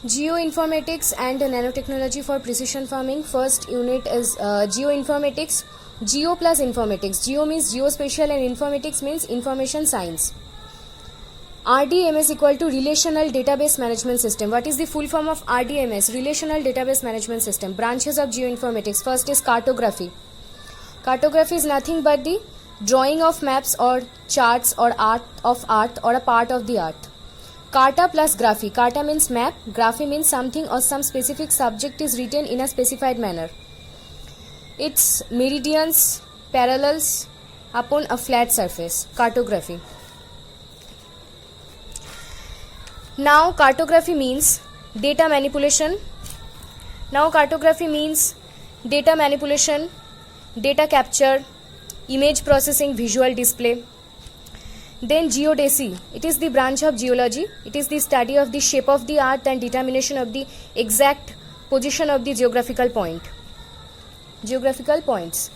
Geoinformatics and nanotechnology for precision farming. First unit is geoinformatics. Geo plus informatics. Geo means geospatial and informatics means information science. RDMS equal to Relational Database Management System. What is the full form of RDMS? Relational Database Management System. Branches of geoinformatics. First is cartography. Cartography is nothing but the drawing of maps or charts or art or a part of the art. Carta plus graphy. Carta means map. Graphy means something or some specific subject is written in a specified manner. It's meridians, parallels upon a flat surface. Cartography. Now cartography means data manipulation. Data capture, image processing, visual display. Then geodesy. It is the branch of geology. It is the study of the shape of the earth and determination of the exact position of the geographical point. Geographical points.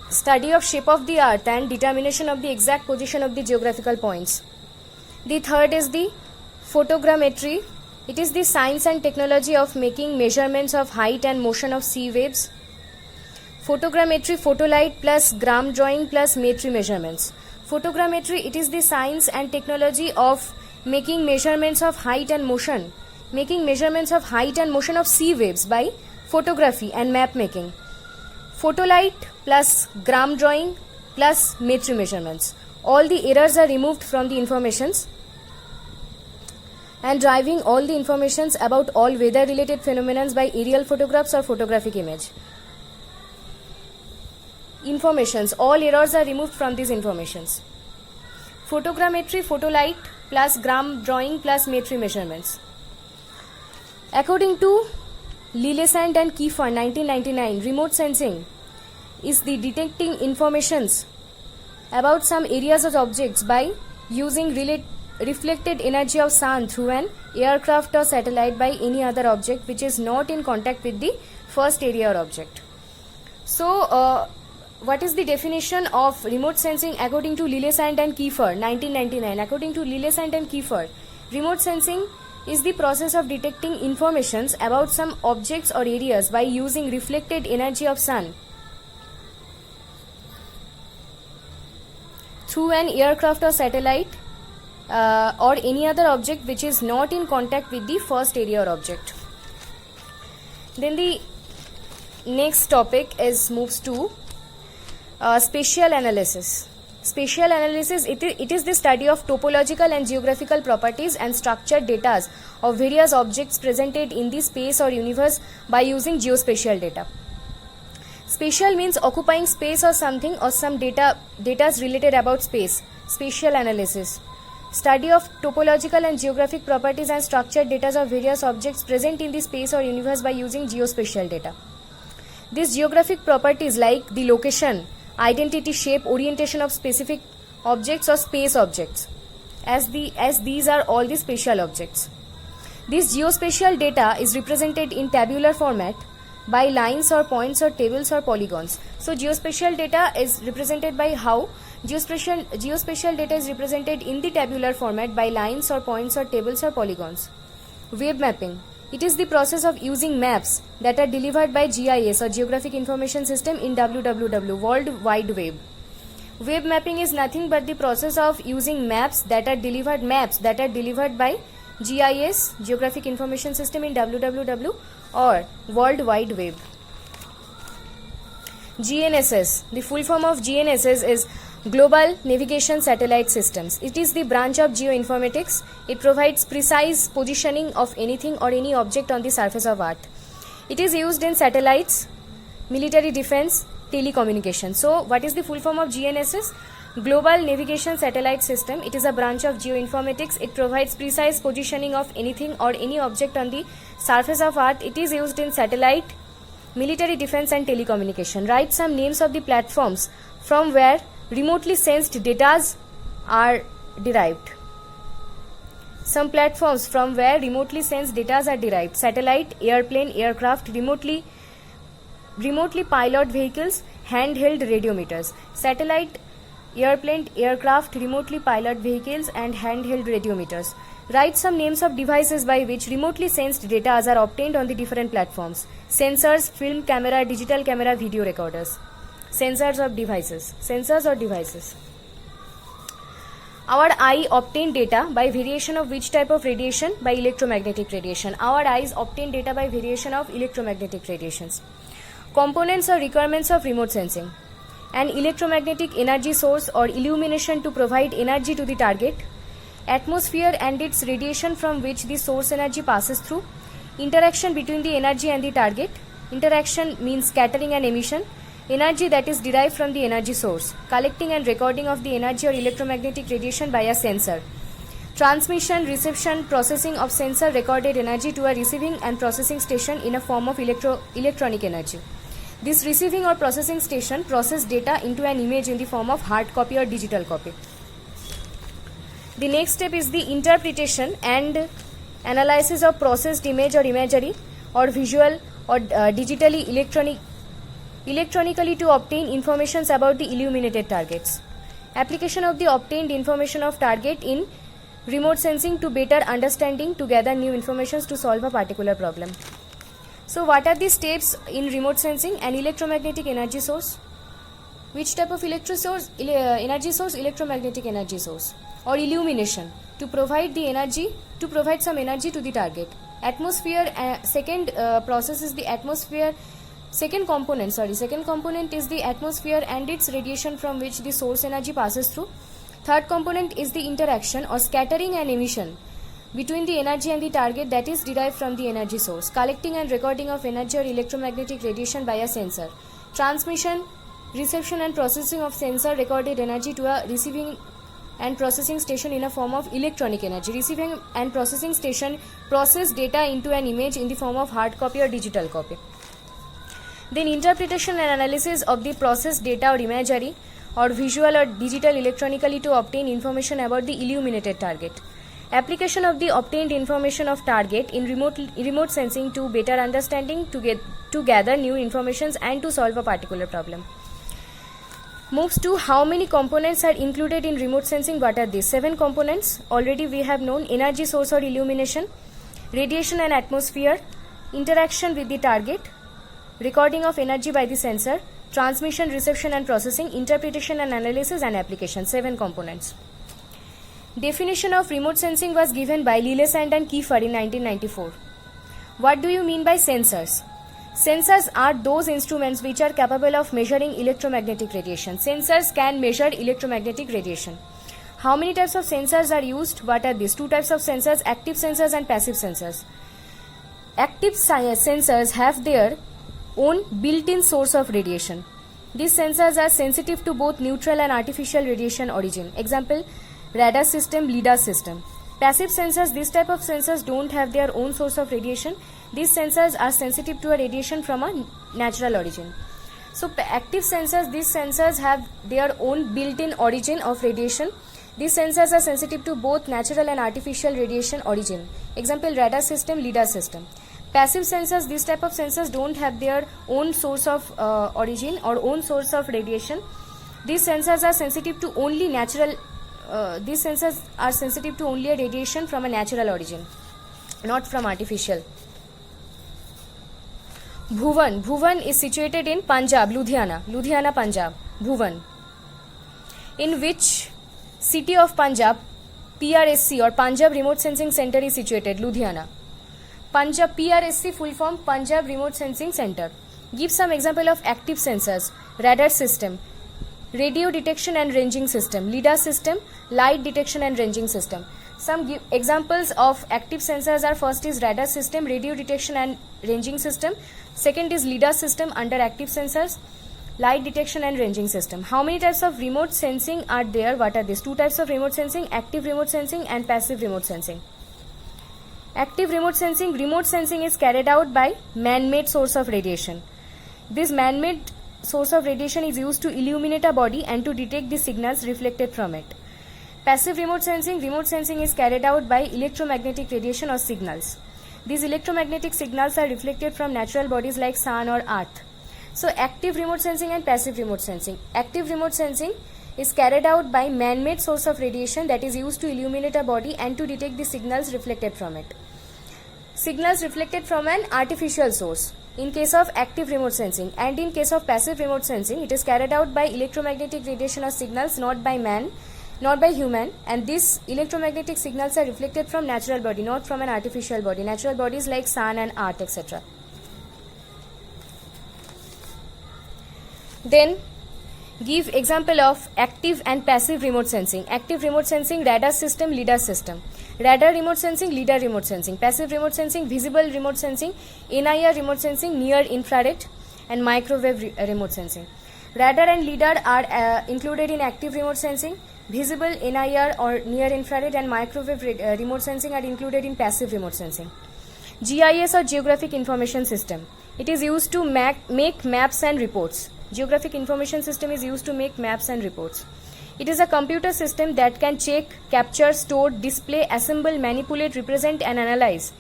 Study of shape of the earth and determination of the exact position of the geographical points. The third is the photogrammetry. It is the science and technology of making measurements of height and motion of sea waves. Photogrammetry, photolight plus gram drawing plus metry measurements. Photogrammetry, it is the science and technology of making measurements of height and motion. Making measurements of height and motion of sea waves by photography and map making. Photolight plus gram drawing plus metry measurements. All the errors are removed from the informations and driving all the informations about all weather related phenomena by aerial photographs or photographic image. Informations, all errors are removed from these informations. Photogrammetry, photolight plus gram drawing plus metry measurements. According to Lillesand and Kiefer 1999, remote sensing is the detecting informations about some areas of objects by using reflected energy of sun through an aircraft or satellite by any other object which is not in contact with the first area or object. So, what is the definition of remote sensing according to Lillesand and Kiefer 1999? According to Lillesand and Kiefer, remote sensing is the process of detecting informations about some objects or areas by using reflected energy of sun through an aircraft or satellite or any other object which is not in contact with the first area or object. Then the next topic moves to spatial analysis. Spatial analysis, it is the study of topological and geographical properties and structured data of various objects presented in the space or universe by using geospatial data. Spatial means occupying space or something or some data related about space. Spatial analysis. Study of topological and geographic properties and structured data of various objects present in the space or universe by using geospatial data. These geographic properties like the location, identity, shape, orientation of specific objects or space objects, as these are all the spatial objects. This geospatial data is represented in tabular format by lines or points or tables or polygons. So geospatial data is represented by how? Geospatial data is represented in the tabular format by lines or points or tables or polygons. Web mapping. It is the process of using maps that are delivered by GIS or Geographic Information System in WWW, World Wide Web. Web mapping is nothing but the process of using maps that are delivered by GIS, Geographic Information System in WWW or World Wide Web. GNSS. The full form of GNSS is Global Navigation Satellite Systems. It is the branch of geoinformatics. It provides precise positioning of anything or any object on the surface of Earth. It is used in satellites, military defense, telecommunication. So, what is the full form of GNSS? Global Navigation Satellite System. It is a branch of geoinformatics. It provides precise positioning of anything or any object on the surface of Earth. It is used in satellite, military defense and telecommunication. Write some names of the platforms from where remotely sensed data are derived. Some platforms from where remotely sensed data are derived: satellite, airplane, aircraft, remotely pilot vehicles, handheld radiometers. Satellite, airplane, aircraft, remotely pilot vehicles and handheld radiometers. Write some names of devices by which remotely sensed data are obtained on the different platforms. Sensors, film camera, digital camera, video recorders. Sensors of devices. Sensors or devices. Our eye obtain data by variation of which type of radiation? By electromagnetic radiation. Our eyes obtain data by variation of electromagnetic radiations. Components or requirements of remote sensing. An electromagnetic energy source or illumination to provide energy to the target. Atmosphere and its radiation from which the source energy passes through. Interaction between the energy and the target. Interaction means scattering and emission. Energy that is derived from the energy source. Collecting and recording of the energy or electromagnetic radiation by a sensor. Transmission, reception, processing of sensor recorded energy to a receiving and processing station in a form of electronic energy. This receiving or processing station process data into an image in the form of hard copy or digital copy. The next step is the interpretation and analysis of processed image or imagery or visual or electronically to obtain informations about the illuminated targets. Application of the obtained information of target in remote sensing to better understanding to gather new informations to solve a particular problem. So what are the steps in remote sensing? An electromagnetic energy source. Which type of energy source? Electromagnetic energy source. Or illumination to provide the energy, to provide some energy to the target. Atmosphere, second process is the atmosphere. Second component is the atmosphere and its radiation from which the source energy passes through. Third component is the interaction or scattering and emission between the energy and the target that is derived from the energy source. Collecting and recording of energy or electromagnetic radiation by a sensor. Transmission, reception and processing of sensor recorded energy to a receiving and processing station in a form of electronic energy. Receiving and processing station process data into an image in the form of hard copy or digital copy. Then interpretation and analysis of the processed data or imagery or visual or digital electronically to obtain information about the illuminated target. Application of the obtained information of target in remote sensing to better understanding to gather new informations and to solve a particular problem. Moves to how many components are included in remote sensing. What are these? 7 components. Already we have known: energy source or illumination, radiation and atmosphere, interaction with the target, recording of energy by the sensor, transmission, reception and processing, interpretation and analysis and application. 7 components. Definition of remote sensing was given by Lillesand and Kiefer in 1994. What do you mean by sensors? Sensors are those instruments which are capable of measuring electromagnetic radiation. Sensors can measure electromagnetic radiation. How many types of sensors are used? What are these? 2 types of sensors: active sensors and passive sensors. Active sensors have their own built-in source of radiation. These sensors are sensitive to both neutral and artificial radiation origin. Example: radar system, LIDAR system. Passive sensors, this type of sensors don't have their own source of radiation. These sensors are sensitive to a radiation from a natural origin. So active sensors, these sensors have their own built-in origin of radiation. These sensors are sensitive to both natural and artificial radiation origin. Example: radar system, LIDAR system. Passive sensors, this type of sensors don't have their own source of origin or own source of radiation. These sensors are sensitive to only a radiation from a natural origin, not from artificial. Bhuvan is situated in Punjab, Ludhiana, Punjab. Bhuvan. In which city of Punjab PRSC or Punjab Remote Sensing Center is situated? Ludhiana. Punjab PRSC full form Punjab Remote Sensing Center. Give some example of active sensors: radar system, radio detection and ranging system, LIDAR system, light detection and ranging system. Some examples of active sensors are: first is radar system, radio detection and ranging system. Second is LIDAR system under active sensors, light detection and ranging system. How many types of remote sensing are there? What are these? 2 types of remote sensing: active remote sensing and passive remote sensing. Active remote sensing is carried out by man-made source of radiation. This man-made source of radiation is used to illuminate a body and to detect the signals reflected from it. Passive remote sensing is carried out by electromagnetic radiation or signals. These electromagnetic signals are reflected from natural bodies like sun or earth. So active remote sensing and passive remote sensing. Active remote sensing is carried out by man-made source of radiation that is used to illuminate a body and to detect the signals reflected from it. Signals reflected from an artificial source in case of active remote sensing, and in case of passive remote sensing it is carried out by electromagnetic radiation of signals not by man, not by human, and these electromagnetic signals are reflected from natural body, not from an artificial body. Natural bodies like sun and earth, etc. Then give example of active and passive remote sensing. Active remote sensing, radar system, LIDAR system. Radar remote sensing, LIDAR remote sensing. Passive remote sensing, visible remote sensing, NIR remote sensing, near infrared and microwave remote sensing. Radar and LIDAR are included in active remote sensing. Visible, NIR or near infrared and microwave remote sensing are included in passive remote sensing. GIS or Geographic Information System. It is used to make maps and reports. Geographic Information System is used to make maps and reports. It is a computer system that can check, capture, store, display, assemble, manipulate, represent and analyze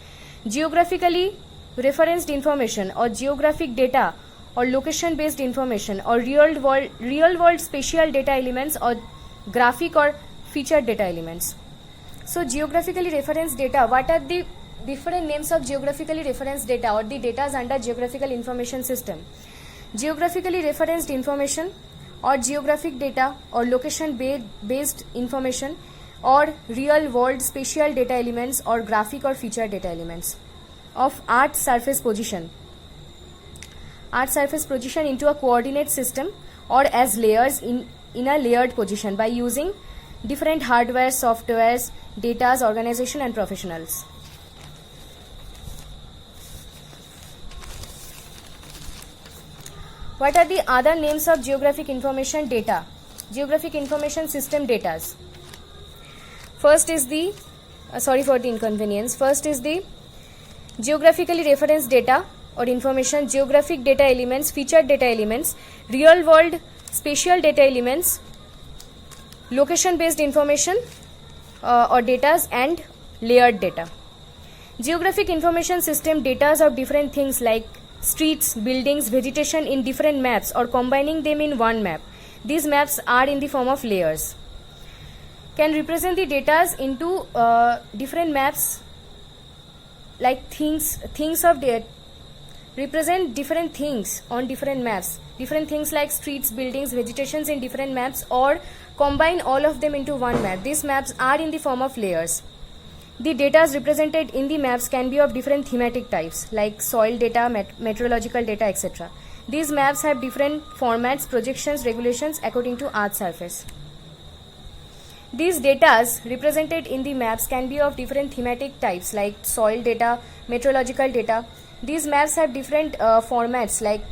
geographically referenced information or geographic data or location based information or real world spatial data elements or graphic or featured data elements. So geographically referenced data, what are the different names of geographically referenced data or the data under geographical information system? Geographically referenced information or geographic data or location based information or real world spatial data elements or graphic or featured data elements of Earth surface position. Earth surface position into a coordinate system or as layers in a layered position by using different hardware, softwares, data's organization and professionals. What are the other names of geographic information data? Geographic information system datas. First is the, sorry for the inconvenience, first is the geographically referenced data or information, geographic data elements, featured data elements, real world spatial data elements, location based information or datas and layered data. Geographic information system datas of different things like streets, buildings, vegetation in different maps or combining them in one map. These maps are in the form of layers. Can represent the datas into different maps like things of data. Represent different things on different maps. Different things like streets, buildings, vegetations in different maps or combine all of them into one map. These maps are in the form of layers. The data represented in the maps can be of different thematic types like soil data, meteorological data, etc. These maps have different formats, projections, regulations according to Earth's surface. These data represented in the maps can be of different thematic types like soil data, meteorological data. These maps have different formats like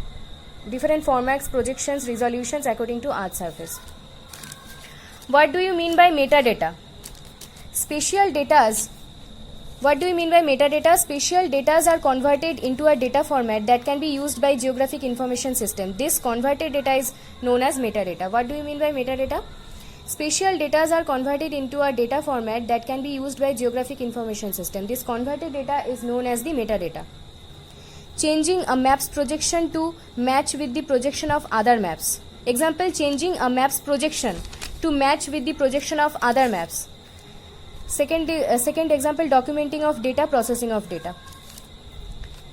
different formats, projections, resolutions according to Earth's surface. What do you mean by metadata? Spatial datas. What do you mean by metadata? Spatial datas are converted into a data format that can be used by geographic information system. This converted data is known as metadata. What do you mean by metadata? Spatial datas are converted into a data format that can be used by geographic information system. This converted data is known as the metadata. Changing a map's projection to match with the projection of other maps. Example, changing a map's projection to match with the projection of other maps. Second example, documenting of data, processing of data.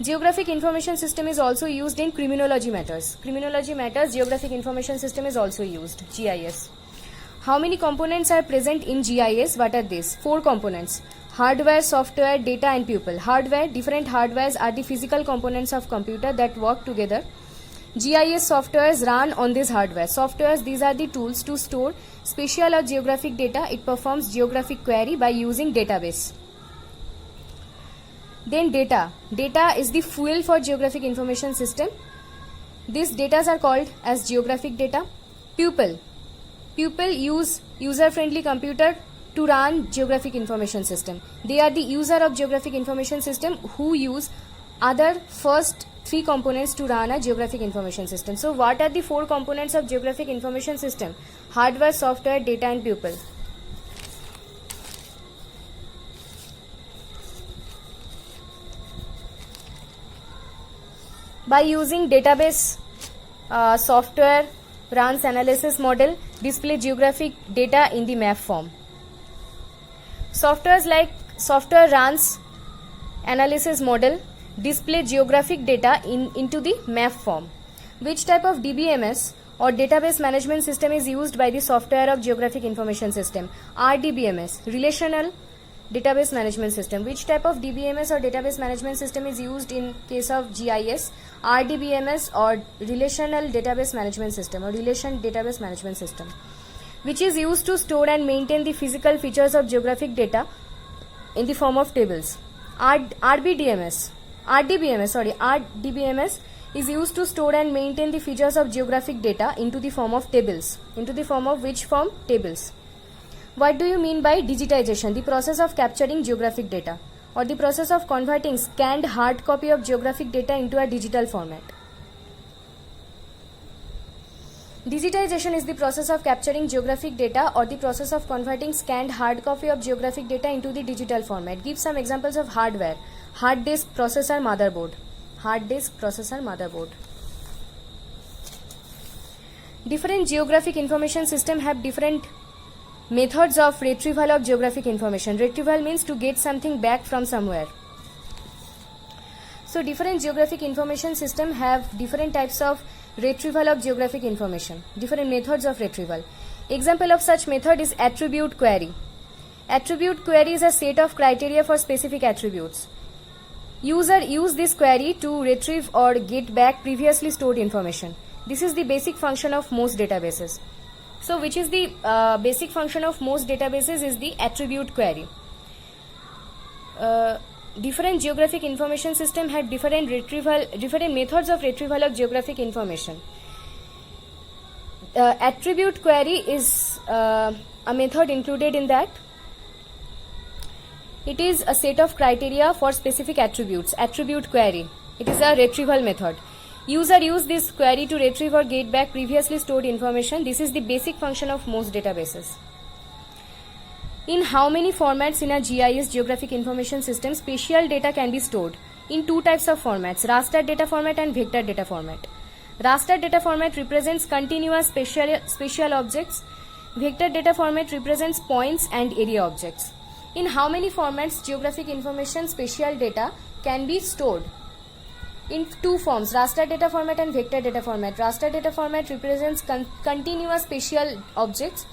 Geographic information system is also used in criminology matters. Criminology matters, geographic information system is also used, GIS. How many components are present in GIS? What are these? 4 components. Hardware, software, data and people. Hardware, different hardwares are the physical components of computer that work together. GIS softwares run on this hardware. Softwares, these are the tools to store spatial or geographic data. It performs geographic query by using database. Then data. Data is the fuel for geographic information system. These data are called as geographic data. People. People use user-friendly computer to run geographic information system. They are the user of geographic information system who use other first 3 components to run a geographic information system. So what are the 4 components of geographic information system? Hardware, software, data and people. By using database software runs analysis model, display geographic data in the map form. Softwares like software runs analysis model display geographic data into the map form. Which type of DBMS or database management system is used by the software of geographic information system? RDBMS, relational database management system. Which type of DBMS or database management system is used in case of GIS? RDBMS or relational database management system or relation database management system, which is used to store and maintain the physical features of geographic data in the form of tables. RDBMS is used to store and maintain the features of geographic data into the form of tables. Into the form of which form? Tables. What do you mean by digitization? The process of capturing geographic data or the process of converting scanned hard copy of geographic data into a digital format. Digitization is the process of capturing geographic data or the process of converting scanned hard copy of geographic data into the digital format. Give some examples of hardware. Hard disk, processor, motherboard. Hard disk, processor, motherboard. Different geographic information systems have different methods of retrieval of geographic information. Retrieval means to get something back from somewhere. So different geographic information systems have different types of retrieval of geographic information, different methods of retrieval. Example of such method is attribute query. Attribute query is a set of criteria for specific attributes. User use this query to retrieve or get back previously stored information. This is the basic function of most databases. So which is the basic function of most databases is the attribute query. Different geographic information system had different methods of retrieval of geographic information. Attribute query is a method included in that. It is a set of criteria for specific attributes. Attribute query. It is a retrieval method. User use this query to retrieve or get back previously stored information. This is the basic function of most databases. In how many formats in a GIS geographic information system spatial data can be stored? In two types of formats, raster data format and vector data format. Raster data format represents continuous spatial objects. Vector data format represents points and area objects. In how many formats geographic information spatial data can be stored? In two forms, raster data format and vector data format. Raster data format represents continuous spatial objects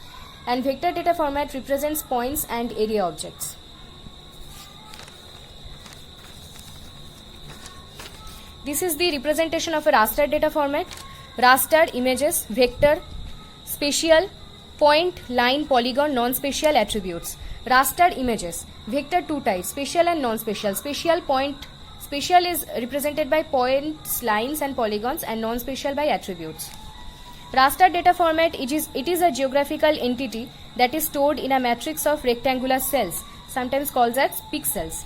and vector data format represents points and area objects. This is the representation of a raster data format. Raster, images, vector, spatial, point, line, polygon, non-spatial attributes. Raster images. Vector two types, spatial and non-spatial. Spatial is represented by points, lines and polygons, and non-spatial by attributes. Raster data format, it is a geographical entity that is stored in a matrix of rectangular cells, sometimes called as pixels.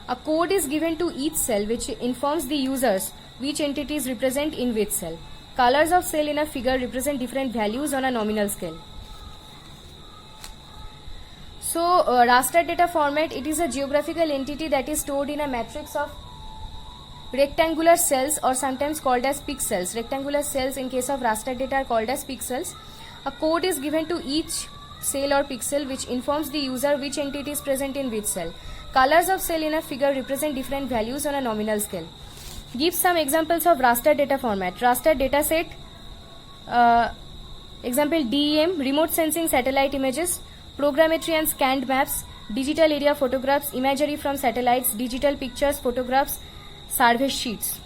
A code is given to each cell which informs the users which entities represent in which cell. Colors of cell in a figure represent different values on a nominal scale. So, raster data format, it is a geographical entity that is stored in a matrix of rectangular cells or sometimes called as pixels. Rectangular cells in case of raster data are called as pixels. A code is given to each cell or pixel which informs the user which entity is present in which cell. Colors of cell in a figure represent different values on a nominal scale. Give some examples of raster data format. Raster data set, example DEM, remote sensing satellite images, programmetry and scanned maps, digital area photographs, imagery from satellites, digital pictures, photographs, survey sheets.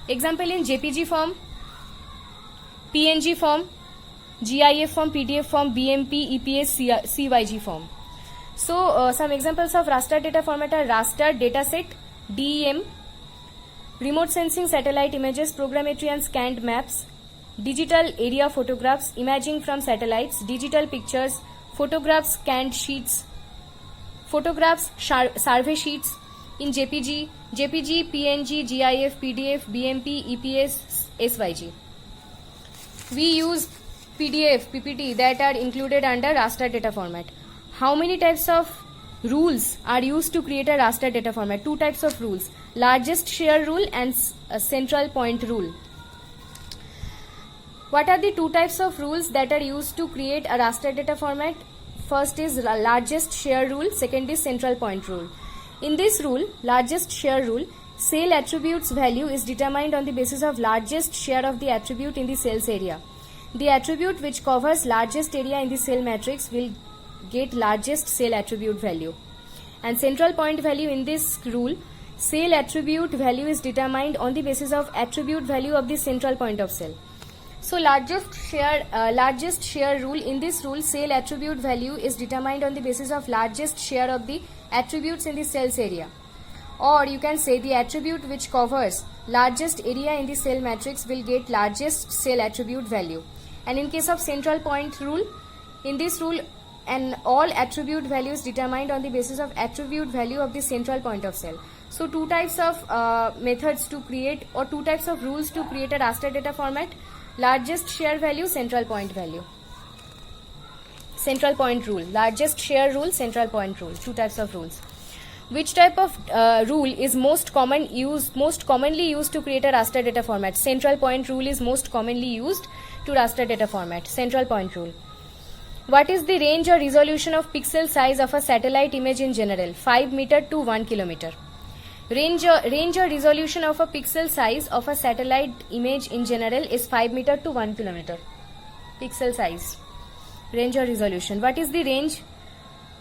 Example in JPG form, PNG form, GIF form, PDF form, BMP, EPS, CYG form. So, some examples of raster data format are raster dataset, DEM, remote sensing satellite images, programmetry and scanned maps, digital area photographs, imaging from satellites, digital pictures, photographs, scanned sheets, photographs, survey sheets in JPG, PNG, GIF, PDF, BMP, EPS, SYG. We use PDF, PPT that are included under raster data format. How many types of rules are used to create a raster data format? Two types of rules, largest share rule and a central point rule. What are the two types of rules that are used to create a raster data format? First is largest share rule, second is central point rule. In this rule, largest share rule, cell attributes value is determined on the basis of largest share of the attribute in the cell's area. The attribute which covers largest area in the cell matrix will get largest cell attribute value. And central point value in this rule, cell attribute value is determined on the basis of attribute value of the central point of cell. So largest share rule, in this rule, cell attribute value is determined on the basis of largest share of the attributes in the cell's area. Or you can say the attribute which covers largest area in the cell matrix will get largest cell attribute value. And in case of central point rule, in this rule, and all attribute values determined on the basis of attribute value of the central point of cell. So two types of methods to create, or two types of rules to create a raster data format: largest share value, central point value. Central point rule, largest share rule, central point rule, two types of rules. Which type of rule is most commonly used to create a raster data format? Central point rule is most commonly used to raster data format. Central point rule. What is the range or resolution of pixel size of a satellite image in general? 5 meter to 1 kilometer. Range or resolution of a pixel size of a satellite image in general is 5 meter to 1 kilometer. Pixel size. Range or resolution. What is the range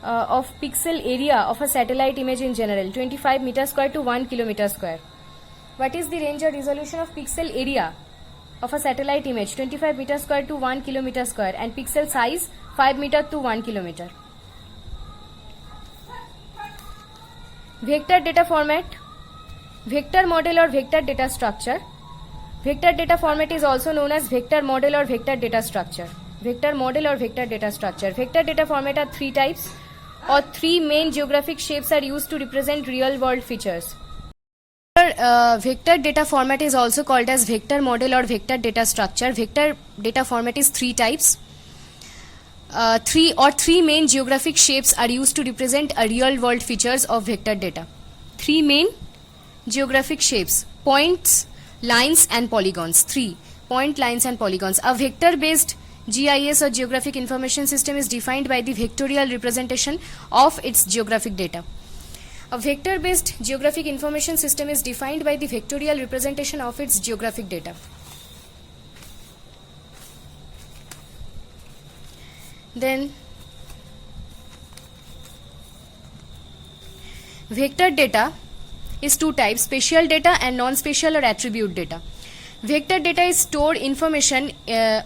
of pixel area of a satellite image in general? 25 meter square to 1 kilometer square. What is the range or resolution of pixel area of a satellite image? 25 meter square to 1 kilometer square, and pixel size 5 meter to 1 kilometer. Vector data format, vector model or vector data structure. Vector data format is also known as vector model or vector data structure. Vector model or vector data structure. Vector data format are three types, or three main geographic shapes are used to represent real world features. Vector data format is also called as vector model or vector data structure. Vector data format is three types. Three main geographic shapes are used to represent a real world features of vector data. Three main geographic shapes: points, lines and polygons. Three: point, lines and polygons. A vector based GIS or geographic information system is defined by the vectorial representation of its geographic data. A vector based geographic information system is defined by the vectorial representation of its geographic data. Then vector data is two types: spatial data and non-spatial or attribute data. Vector data is stored information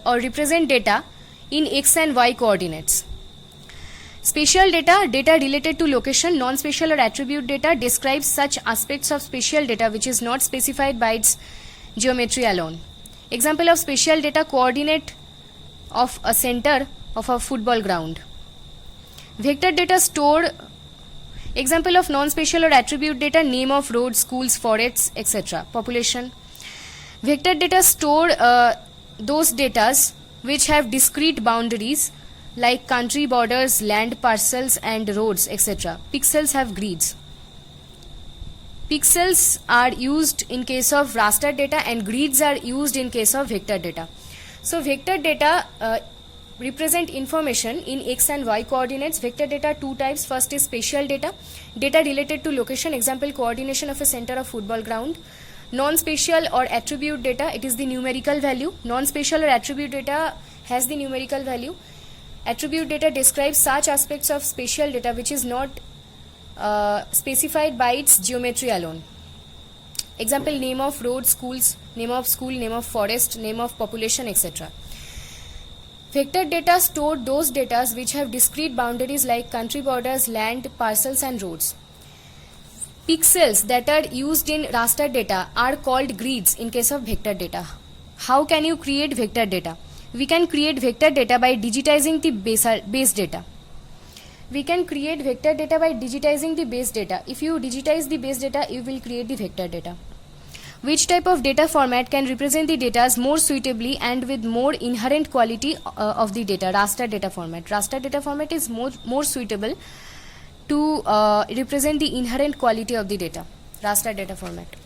or represent data in x and y coordinates. Spatial data, data related to location. Non-spatial or attribute data describes such aspects of spatial data which is not specified by its geometry alone. Example of spatial data: coordinate of a center of a football ground. Vector data stored. Example of non-spatial or attribute data: name of roads, schools, forests, etc. Population. Vector data store those datas which have discrete boundaries like country borders, land parcels and roads, etc. Pixels have grids. Pixels are used in case of raster data and grids are used in case of vector data. So vector data represent information in x and y coordinates. Vector data two types. First is spatial data, data related to location. Example: coordination of a center of football ground. Non-spatial or attribute data, it is the numerical value. Non-spatial or attribute data has the numerical value. Attribute data describes such aspects of spatial data which is not specified by its geometry alone. Example: name of road, schools, name of school, name of forest, name of population, etc. Vector data store those data which have discrete boundaries like country borders, land parcels and roads. Pixels that are used in raster data are called grids in case of vector data. How can you create vector data? We can create vector data by digitizing the base data. We can create vector data by digitizing the base data. If you digitize the base data, you will create the vector data. Which type of data format can represent the data more suitably and with more inherent quality of the data? Raster data format. Raster data format is more suitable to represent the inherent quality of the data. Raster data format.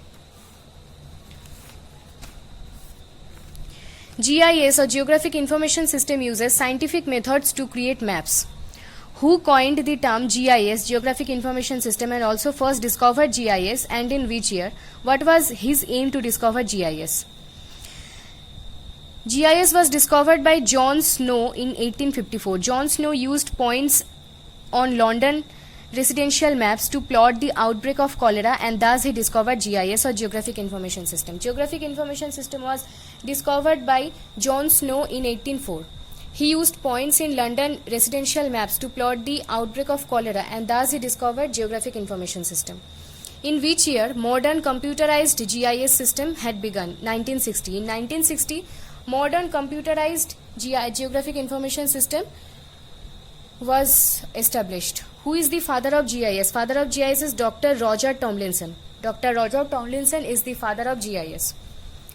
GIS or Geographic Information System uses scientific methods to create maps. Who coined the term GIS, Geographic Information System, and also first discovered GIS, and in which year? What was his aim to discover GIS? GIS was discovered by John Snow in 1854. John Snow used points on London residential maps to plot the outbreak of cholera, and thus he discovered GIS or Geographic Information System. Geographic Information System was discovered by John Snow in 1804. He used points in London residential maps to plot the outbreak of cholera, and thus he discovered Geographic Information System. In which year modern computerized GIS system had begun? 1960. In 1960, modern computerized Geographic Information System was established. Who is the father of GIS? Father of GIS is Dr. Roger Tomlinson. Dr. Roger Tomlinson is the father of GIS.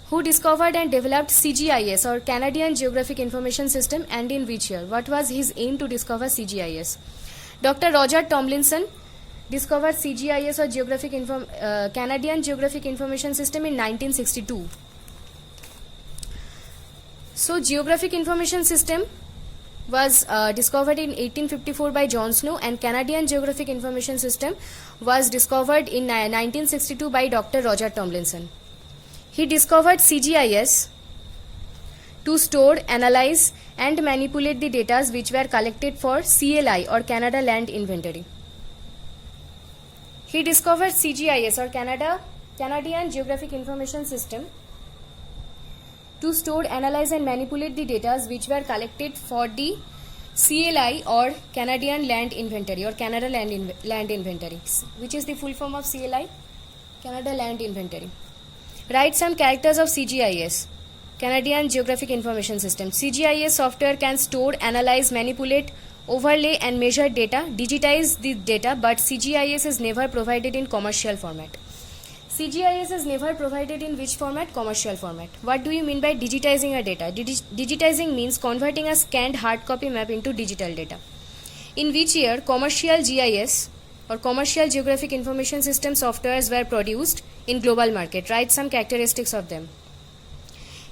Who discovered and developed CGIS or Canadian Geographic Information System, and in which year? What was his aim to discover CGIS? Dr. Roger Tomlinson discovered CGIS or Canadian Geographic Information System in 1962. So Geographic Information System was discovered in 1854 by John Snow, and Canadian Geographic Information System was discovered in 1962 by Dr. Roger Tomlinson. He discovered CGIS to store, analyze and manipulate the data which were collected for CLI or Canada Land Inventory. He discovered CGIS or Canadian Geographic Information System to store, analyze and manipulate the data which were collected for the CLI or Canadian Land Inventory or Canada Land Inventory, which is the full form of CLI, Canada Land Inventory. Write some characters of CGIS, Canadian Geographic Information System. CGIS software can store, analyze, manipulate, overlay and measure data, digitize the data, but CGIS is never provided in commercial format. CGIS is never provided in which format? Commercial format. What do you mean by digitizing a data? Digitizing means converting a scanned hard copy map into digital data. In which year commercial GIS or Commercial Geographic Information System softwares were produced in global market? Write some characteristics of them.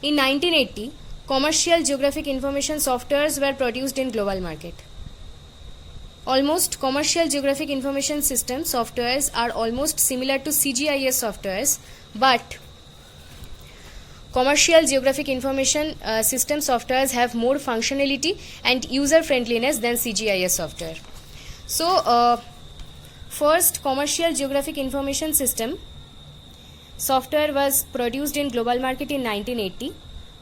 In 1980, Commercial Geographic Information softwares were produced in global market. Almost Commercial Geographic Information System softwares are almost similar to CGIS softwares, but Commercial Geographic Information System softwares have more functionality and user friendliness than CGIS software. So, first Commercial Geographic Information System software was produced in global market in 1980.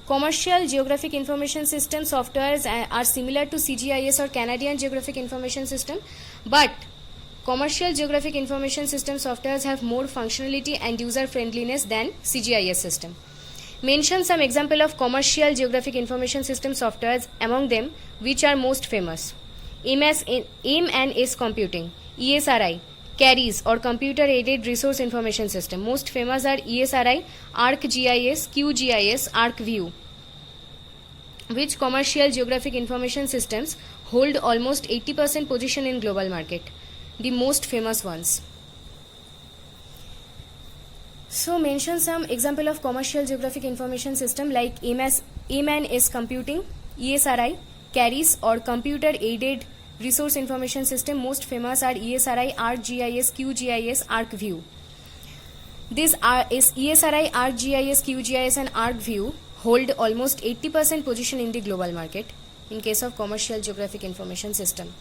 Commercial Geographic Information System softwares are similar to CGIS or Canadian Geographic Information System, but Commercial Geographic Information System softwares have more functionality and user friendliness than CGIS system. Mention some example of Commercial Geographic Information System softwares, among them which are most famous. M&S Computing, ESRI, CARIS or Computer Aided Resource Information System. Most famous are ESRI, ArcGIS, QGIS, ArcView. Which Commercial Geographic Information Systems hold almost 80% position in global market? The most famous ones. So mention some example of Commercial Geographic Information System like M&S Computing, ESRI, CARIS or Computer Aided Resource Information System. Most famous are ESRI, ArcGIS, QGIS, ArcView. These are ESRI, ArcGIS, QGIS and ArcView hold almost 80% position in the global market in case of Commercial Geographic Information System.